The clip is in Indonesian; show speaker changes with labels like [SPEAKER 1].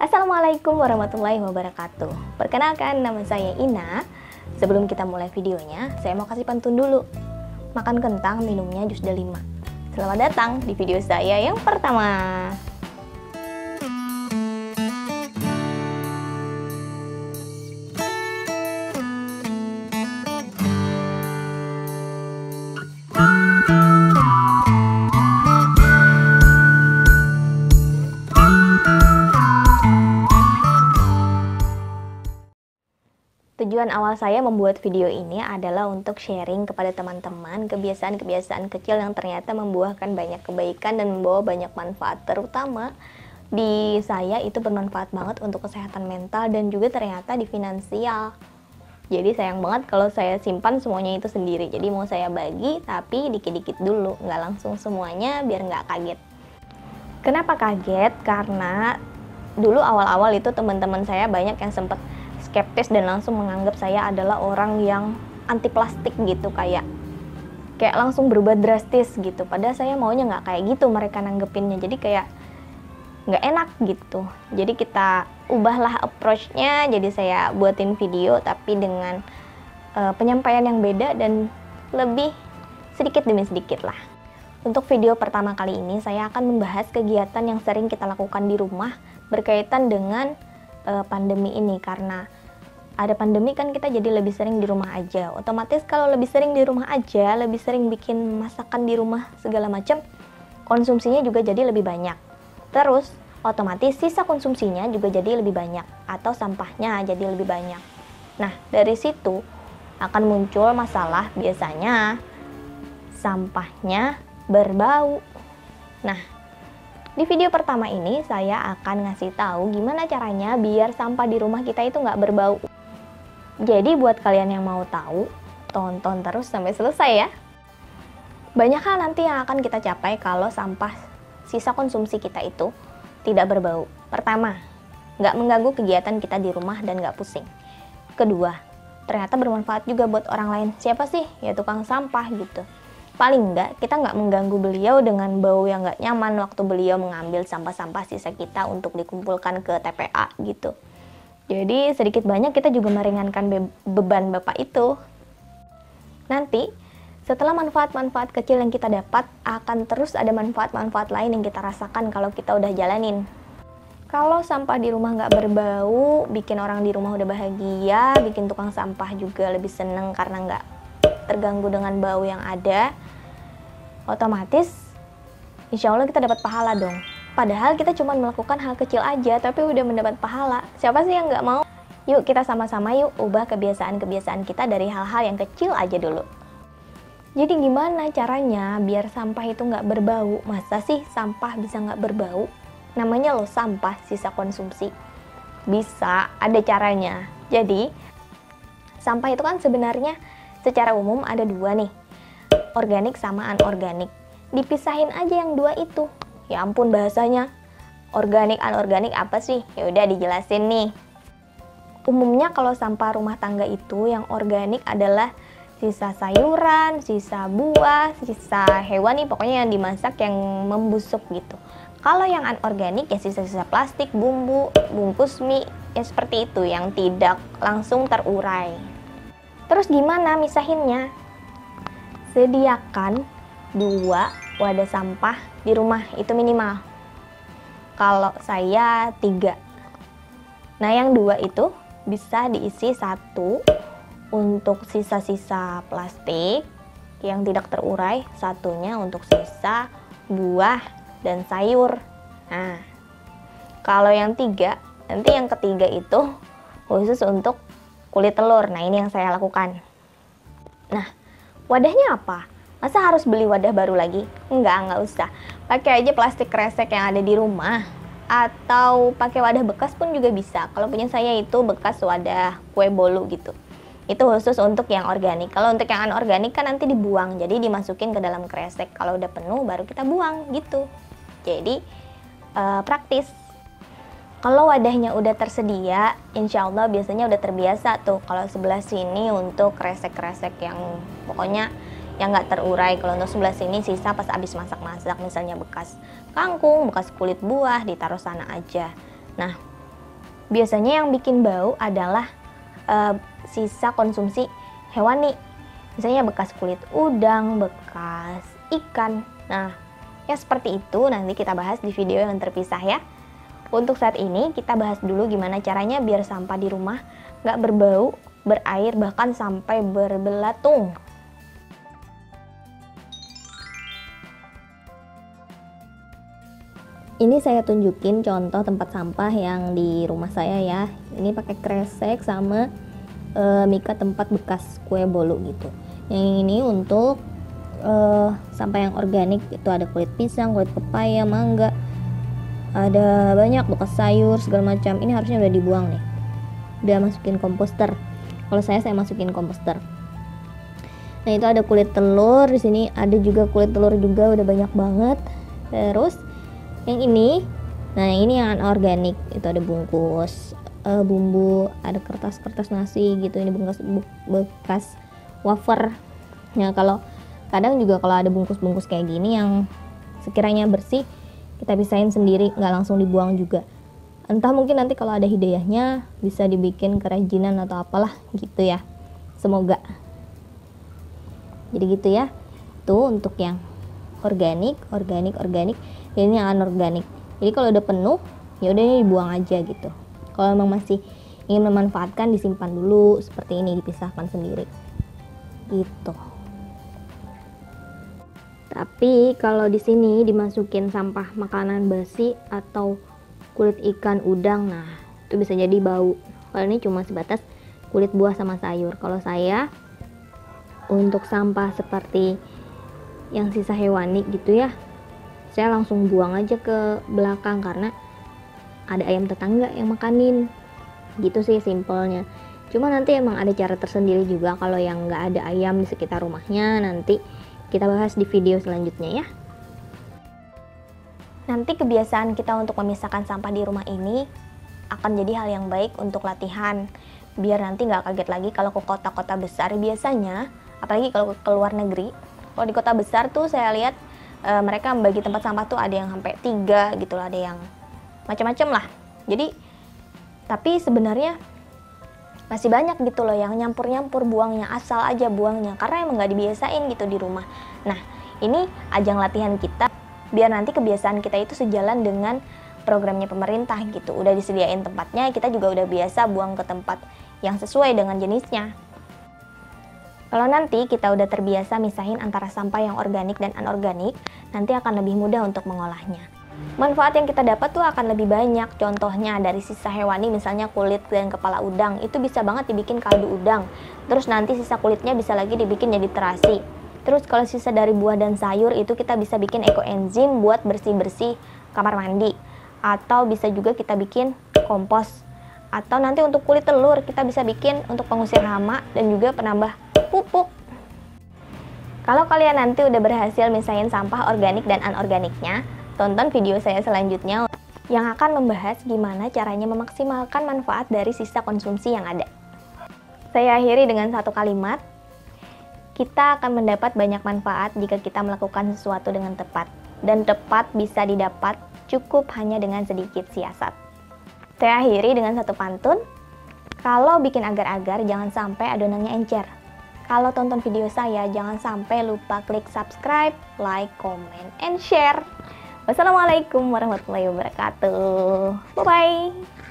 [SPEAKER 1] Assalamualaikum warahmatullahi wabarakatuh. Perkenalkan, nama saya Ina. Sebelum kita mulai videonya, saya mau kasih pantun dulu. Makan kentang, minumnya jus delima. Selamat datang di video saya yang pertama. Tujuan awal saya membuat video ini adalah untuk sharing kepada teman-teman kebiasaan-kebiasaan kecil yang ternyata membuahkan banyak kebaikan dan membawa banyak manfaat. Terutama di saya itu bermanfaat banget untuk kesehatan mental dan juga ternyata di finansial. Jadi sayang banget kalau saya simpan semuanya itu sendiri. Jadi mau saya bagi tapi dikit-dikit dulu, nggak langsung semuanya biar nggak kaget. Kenapa kaget? Karena dulu awal-awal itu teman-teman saya banyak yang sempat skeptis dan langsung menganggap saya adalah orang yang anti plastik gitu, kayak langsung berubah drastis gitu. Padahal saya maunya nggak kayak gitu mereka nanggepinnya, jadi kayak nggak enak gitu. Jadi kita ubahlah approach-nya, jadi saya buatin video tapi dengan penyampaian yang beda dan lebih sedikit demi sedikit lah. Untuk video pertama kali ini saya akan membahas kegiatan yang sering kita lakukan di rumah berkaitan dengan pandemi ini. Karena ada pandemi kan kita jadi lebih sering di rumah aja. Otomatis kalau lebih sering di rumah aja, lebih sering bikin masakan di rumah segala macam, konsumsinya juga jadi lebih banyak. Terus otomatis sisa konsumsinya juga jadi lebih banyak atau sampahnya jadi lebih banyak. Nah, dari situ akan muncul masalah, biasanya sampahnya berbau. Nah, di video pertama ini saya akan ngasih tahu gimana caranya biar sampah di rumah kita itu nggak berbau. Jadi buat kalian yang mau tahu, tonton terus sampai selesai ya. Banyak hal nanti yang akan kita capai kalau sampah sisa konsumsi kita itu tidak berbau. Pertama, nggak mengganggu kegiatan kita di rumah dan nggak pusing. Kedua, ternyata bermanfaat juga buat orang lain. Siapa sih? Ya tukang sampah gitu. Paling nggak kita nggak mengganggu beliau dengan bau yang nggak nyaman waktu beliau mengambil sampah-sampah sisa kita untuk dikumpulkan ke TPA gitu. Jadi sedikit banyak kita juga meringankan beban bapak itu. Nanti setelah manfaat-manfaat kecil yang kita dapat, akan terus ada manfaat-manfaat lain yang kita rasakan kalau kita udah jalanin. Kalau sampah di rumah nggak berbau, bikin orang di rumah udah bahagia, bikin tukang sampah juga lebih seneng karena nggak terganggu dengan bau yang ada. Otomatis insya Allah kita dapat pahala dong. Padahal kita cuma melakukan hal kecil aja tapi udah mendapat pahala. Siapa sih yang nggak mau? Yuk kita sama-sama yuk ubah kebiasaan-kebiasaan kita dari hal-hal yang kecil aja dulu. Jadi gimana caranya biar sampah itu nggak berbau? Masa sih sampah bisa nggak berbau? Namanya loh sampah sisa konsumsi. Bisa, ada caranya. Jadi sampah itu kan sebenarnya secara umum ada dua nih, organik sama anorganik. Dipisahin aja yang dua itu. Ya ampun bahasanya, organik anorganik apa sih? Ya udah dijelasin nih. Umumnya kalau sampah rumah tangga itu yang organik adalah sisa sayuran, sisa buah, sisa hewan nih, pokoknya yang dimasak yang membusuk gitu. Kalau yang anorganik ya sisa-sisa plastik, bumbu, bungkus mie, ya seperti itu yang tidak langsung terurai. Terus gimana misahinnya? Sediakan 2 wadah sampah di rumah, itu minimal. Kalau saya 3. Nah yang 2 itu bisa diisi 1 untuk sisa-sisa plastik yang tidak terurai, 1-nya untuk sisa buah dan sayur. Nah kalau yang 3, nanti yang ketiga itu khusus untuk kulit telur. Nah ini yang saya lakukan. Nah wadahnya apa? Masa harus beli wadah baru lagi? Nggak usah. Pakai aja plastik kresek yang ada di rumah. Atau pakai wadah bekas pun juga bisa. Kalau punya saya itu bekas wadah kue bolu gitu. Itu khusus untuk yang organik. Kalau untuk yang anorganik kan nanti dibuang. Jadi dimasukin ke dalam kresek. Kalau udah penuh baru kita buang gitu. Jadi praktis. Kalau wadahnya udah tersedia, insya Allah biasanya udah terbiasa tuh. Kalau sebelah sini untuk kresek-kresek yang pokoknya yang nggak terurai. Kalau untuk sebelah sini sisa pas habis masak-masak, misalnya bekas kangkung, bekas kulit buah, ditaruh sana aja. Nah, Biasanya yang bikin bau adalah sisa konsumsi hewani. Misalnya bekas kulit udang, bekas ikan. Nah, yang seperti itu nanti kita bahas di video yang terpisah ya. Untuk saat ini kita bahas dulu gimana caranya biar sampah di rumah nggak berbau, berair, bahkan sampai berbelatung. Ini saya tunjukin contoh tempat sampah yang di rumah saya ya. Ini pakai kresek sama mika tempat bekas kue bolu gitu. Yang ini untuk sampah yang organik, itu ada kulit pisang, kulit pepaya, mangga, ada banyak bekas sayur segala macam. Ini harusnya udah dibuang nih, udah masukin komposter. Kalau saya masukin komposter. Nah, itu ada kulit telur di sini, ada juga kulit telur juga, udah banyak banget. Terus yang ini, nah yang ini yang organik, itu ada bungkus bumbu, ada kertas nasi gitu, ini bekas wafer. Nah, kalau kadang juga kalau ada bungkus kayak gini yang sekiranya bersih, kita pisahin sendiri, nggak langsung dibuang juga. Entah mungkin nanti kalau ada hidayahnya bisa dibikin kerajinan atau apalah gitu ya, semoga. Jadi gitu ya, tuh untuk yang organik. Ini yang anorganik. Jadi kalau udah penuh, ya udah ini dibuang aja gitu. Kalau memang masih ingin memanfaatkan, disimpan dulu seperti ini, dipisahkan sendiri. Gitu. Tapi kalau di sini dimasukin sampah makanan basi atau kulit ikan udang, nah itu bisa jadi bau. Kalau ini cuma sebatas kulit buah sama sayur. Kalau saya untuk sampah seperti yang sisa hewani gitu ya, saya langsung buang aja ke belakang karena ada ayam tetangga yang makanin. Gitu sih simpelnya. Cuma nanti emang ada cara tersendiri juga kalau yang nggak ada ayam di sekitar rumahnya, nanti kita bahas di video selanjutnya ya. Nanti kebiasaan kita untuk memisahkan sampah di rumah ini akan jadi hal yang baik untuk latihan, biar nanti nggak kaget lagi kalau ke kota-kota besar. Biasanya, apalagi kalau ke luar negeri, kalau di kota besar tuh saya lihat mereka membagi tempat sampah tuh ada yang sampai 3 gitu lah, ada yang macam-macam lah. Jadi tapi sebenarnya masih banyak gitu loh yang nyampur-nyampur, buangnya asal aja buangnya karena emang nggak dibiasain gitu di rumah. Nah, ini ajang latihan kita biar nanti kebiasaan kita itu sejalan dengan programnya pemerintah gitu. Udah disediain tempatnya, kita juga udah biasa buang ke tempat yang sesuai dengan jenisnya. Kalau nanti kita udah terbiasa misahin antara sampah yang organik dan anorganik, nanti akan lebih mudah untuk mengolahnya. Manfaat yang kita dapat tuh akan lebih banyak. Contohnya dari sisa hewani, misalnya kulit dan kepala udang, itu bisa banget dibikin kaldu udang. Terus nanti sisa kulitnya bisa lagi dibikin jadi terasi. Terus kalau sisa dari buah dan sayur itu kita bisa bikin ekoenzim buat bersih-bersih kamar mandi. Atau bisa juga kita bikin kompos. Atau nanti untuk kulit telur kita bisa bikin untuk pengusir hama dan juga penambah pupuk. Kalau kalian nanti udah berhasil misahin sampah organik dan anorganiknya, tonton video saya selanjutnya yang akan membahas gimana caranya memaksimalkan manfaat dari sisa konsumsi yang ada. Saya akhiri dengan satu kalimat, kita akan mendapat banyak manfaat jika kita melakukan sesuatu dengan tepat. Dan tepat bisa didapat cukup hanya dengan sedikit siasat. Saya akhiri dengan satu pantun, kalau bikin agar-agar jangan sampai adonannya encer. Kalau tonton video saya, jangan sampai lupa klik subscribe, like, comment, and share. Wassalamualaikum warahmatullahi wabarakatuh. Bye-bye.